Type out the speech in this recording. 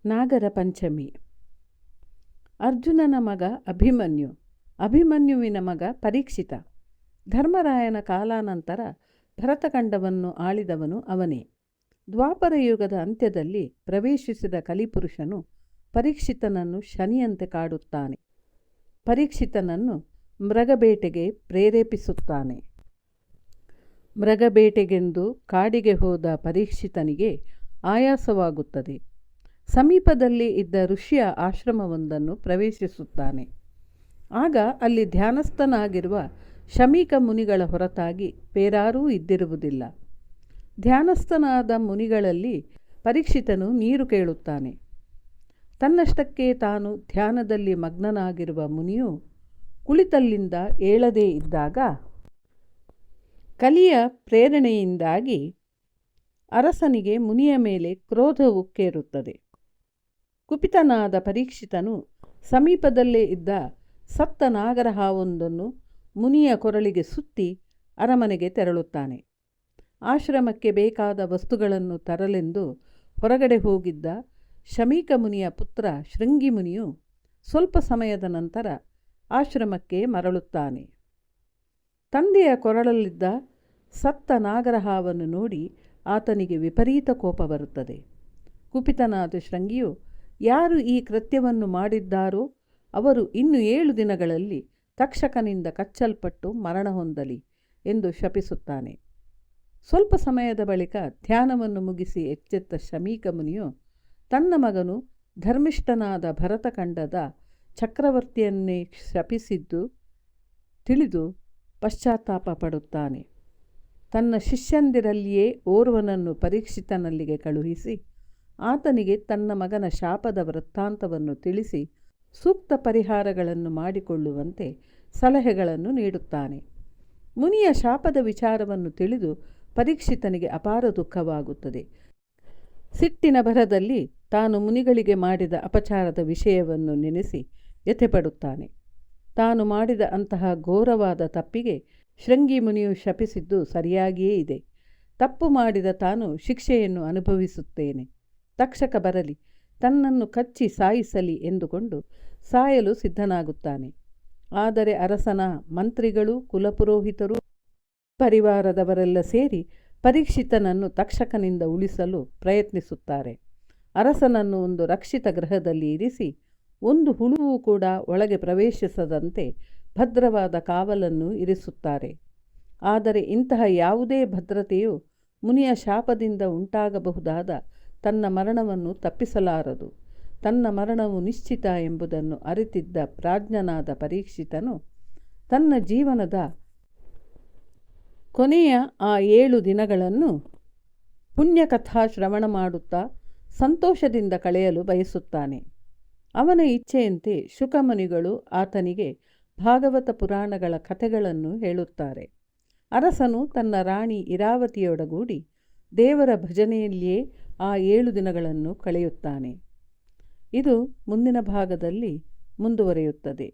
ನಾಗರ ಪಂಚಮಿ. ಅರ್ಜುನನ ಮಗ ಅಭಿಮನ್ಯು, ಅಭಿಮನ್ಯುವಿನ ಮಗ ಪರೀಕ್ಷಿತ. ಧರ್ಮರಾಯನ ಕಾಲಾನಂತರ ಭರತಖಂಡವನ್ನು ಆಳಿದವನು ಅವನೇ. ದ್ವಾಪರ ಯುಗದ ಅಂತ್ಯದಲ್ಲಿ ಪ್ರವೇಶಿಸಿದ ಕಲಿಪುರುಷನು ಪರೀಕ್ಷಿತನನ್ನು ಶನಿಯಂತೆ ಕಾಡುತ್ತಾನೆ. ಪರೀಕ್ಷಿತನನ್ನು ಮೃಗಬೇಟೆಗೆ ಪ್ರೇರೇಪಿಸುತ್ತಾನೆ. ಮೃಗಬೇಟೆಗೆಂದು ಕಾಡಿಗೆ ಹೋದ ಪರೀಕ್ಷಿತನಿಗೆ ಆಯಾಸವಾಗುತ್ತದೆ. ಸಮೀಪದಲ್ಲಿ ಇದ್ದ ಋಷಿಯ ಆಶ್ರಮವೊಂದನ್ನು ಪ್ರವೇಶಿಸುತ್ತಾನೆ. ಆಗ ಅಲ್ಲಿ ಧ್ಯಾನಸ್ಥನಾಗಿರುವ ಶಮೀಕ ಮುನಿಗಳ ಹೊರತಾಗಿ ಬೇರಾರೂ ಇದ್ದಿರುವುದಿಲ್ಲ. ಧ್ಯಾನಸ್ಥನಾದ ಮುನಿಗಳಲ್ಲಿ ಪರೀಕ್ಷಿತನು ನೀರು ಕೇಳುತ್ತಾನೆ. ತನ್ನಷ್ಟಕ್ಕೆ ತಾನು ಧ್ಯಾನದಲ್ಲಿ ಮಗ್ನನಾಗಿರುವ ಮುನಿಯು ಕುಳಿತಲ್ಲಿಂದ ಏಳದೇ ಇದ್ದಾಗ ಕಲಿಯ ಪ್ರೇರಣೆಯಿಂದಾಗಿ ಅರಸನಿಗೆ ಮುನಿಯ ಮೇಲೆ ಕ್ರೋಧ ಉಕ್ಕೇರುತ್ತದೆ. ಕುಪಿತನಾದ ಪರೀಕ್ಷಿತನು ಸಮೀಪದಲ್ಲೇ ಇದ್ದ ಸತ್ತ ನಾಗರ ಹಾವೊಂದನ್ನು ಮುನಿಯ ಕೊರಳಿಗೆ ಸುತ್ತಿ ಅರಮನೆಗೆ ತೆರಳುತ್ತಾನೆ. ಆಶ್ರಮಕ್ಕೆ ಬೇಕಾದ ವಸ್ತುಗಳನ್ನು ತರಲೆಂದು ಹೊರಗಡೆ ಹೋಗಿದ್ದ ಶಮೀಕ ಮುನಿಯ ಪುತ್ರ ಶೃಂಗಿ ಮುನಿಯು ಸ್ವಲ್ಪ ಸಮಯದ ನಂತರ ಆಶ್ರಮಕ್ಕೆ ಮರಳುತ್ತಾನೆ. ತಂದೆಯ ಕೊರಳಲ್ಲಿದ್ದ ಸತ್ತ ನಾಗರ ಹಾವನ್ನು ನೋಡಿ ಆತನಿಗೆ ವಿಪರೀತ ಕೋಪ ಬರುತ್ತದೆ. ಕುಪಿತನಾದ ಶೃಂಗಿಯು ಯಾರು ಈ ಕೃತ್ಯವನ್ನು ಮಾಡಿದ್ದಾರೋ ಅವರು ಇನ್ನು 7 ದಿನಗಳಲ್ಲಿ ತಕ್ಷಕನಿಂದ ಕಚ್ಚಲ್ಪಟ್ಟು ಮರಣ ಹೊಂದಲಿ ಎಂದು ಶಪಿಸುತ್ತಾನೆ. ಸ್ವಲ್ಪ ಸಮಯದ ಬಳಿಕ ಧ್ಯಾನವನ್ನು ಮುಗಿಸಿ ಎಚ್ಚೆತ್ತ ಶಮೀಕ ಮುನಿಯು ತನ್ನ ಮಗನು ಧರ್ಮಿಷ್ಠನಾದ ಭರತಖಂಡದ ಚಕ್ರವರ್ತಿಯನ್ನೇ ಶಪಿಸಿದ್ದು ತಿಳಿದು ಪಶ್ಚಾತ್ತಾಪ ಪಡುತ್ತಾನೆ. ತನ್ನ ಶಿಷ್ಯಂದಿರಲ್ಲಿಯೇ ಓರ್ವನನ್ನು ಪರೀಕ್ಷಿತನಲ್ಲಿಗೆ ಕಳುಹಿಸಿ ಆತನಿಗೆ ತನ್ನ ಮಗನ ಶಾಪದ ವೃತ್ತಾಂತವನ್ನು ತಿಳಿಸಿ ಸೂಕ್ತ ಪರಿಹಾರಗಳನ್ನು ಮಾಡಿಕೊಳ್ಳುವಂತೆ ಸಲಹೆಗಳನ್ನು ನೀಡುತ್ತಾನೆ. ಮುನಿಯ ಶಾಪದ ವಿಚಾರವನ್ನು ತಿಳಿದು ಪರೀಕ್ಷಿತನಿಗೆ ಅಪಾರ ದುಃಖವಾಗುತ್ತದೆ. ಸಿಟ್ಟಿನ ಭರದಲ್ಲಿ ತಾನು ಮುನಿಗಳಿಗೆ ಮಾಡಿದ ಅಪಚಾರದ ವಿಷಯವನ್ನು ನೆನೆಸಿ ವ್ಯಥೆಪಡುತ್ತಾನೆ. ತಾನು ಮಾಡಿದ ಅಂತಹ ಘೋರವಾದ ತಪ್ಪಿಗೆ ಶೃಂಗಿ ಮುನಿಯು ಶಪಿಸಿದ್ದು ಸರಿಯಾಗಿಯೇ ಇದೆ. ತಪ್ಪು ಮಾಡಿದ ತಾನು ಶಿಕ್ಷೆಯನ್ನು ಅನುಭವಿಸುತ್ತೇನೆ. ತಕ್ಷಕ ಬರಲಿ, ತನ್ನನ್ನು ಕಚ್ಚಿ ಸಾಯಿಸಲಿ ಎಂದುಕೊಂಡು ಸಾಯಲು ಸಿದ್ಧನಾಗುತ್ತಾನೆ. ಆದರೆ ಅರಸನ ಮಂತ್ರಿಗಳು, ಕುಲಪುರೋಹಿತರು, ಪರಿವಾರದವರೆಲ್ಲ ಸೇರಿ ಪರೀಕ್ಷಿತನನ್ನು ತಕ್ಷಕನಿಂದ ಉಳಿಸಲು ಪ್ರಯತ್ನಿಸುತ್ತಾರೆ. ಅರಸನನ್ನು ಒಂದು ರಕ್ಷಿತ ಗೃಹದಲ್ಲಿ ಇರಿಸಿ ಒಂದು ಹುಳುವು ಕೂಡ ಒಳಗೆ ಪ್ರವೇಶಿಸದಂತೆ ಭದ್ರವಾದ ಕಾವಲನ್ನು ಇರಿಸುತ್ತಾರೆ. ಆದರೆ ಇಂತಹ ಯಾವುದೇ ಭದ್ರತೆಯು ಮುನಿಯ ಶಾಪದಿಂದ ಉಂಟಾಗಬಹುದಾದ ತನ್ನ ಮರಣವನ್ನು ತಪ್ಪಿಸಲಾರದು. ತನ್ನ ಮರಣವು ನಿಶ್ಚಿತ ಎಂಬುದನ್ನು ಅರಿತಿದ್ದ ಪ್ರಾಜ್ಞನಾದ ಪರೀಕ್ಷಿತನು ತನ್ನ ಜೀವನದ ಕೊನೆಯ ಆ 7 ದಿನಗಳನ್ನು ಪುಣ್ಯಕಥಾ ಶ್ರವಣ ಮಾಡುತ್ತಾ ಸಂತೋಷದಿಂದ ಕಳೆಯಲು ಬಯಸುತ್ತಾನೆ. ಅವನ ಇಚ್ಛೆಯಂತೆ ಶುಕಮುನಿಗಳು ಆತನಿಗೆ ಭಾಗವತ ಪುರಾಣಗಳ ಕಥೆಗಳನ್ನು ಹೇಳುತ್ತಾರೆ. ಅರಸನು ತನ್ನ ರಾಣಿ ಇರಾವತಿಯೊಡಗೂಡಿ ದೇವರ ಭಜನೆಯಲ್ಲಿಯೇ ಆ 7 ದಿನಗಳನ್ನು ಕಳೆಯುತ್ತಾನೆ. ಇದು ಮುಂದಿನ ಭಾಗದಲ್ಲಿ ಮುಂದುವರಿಯುತ್ತದೆ.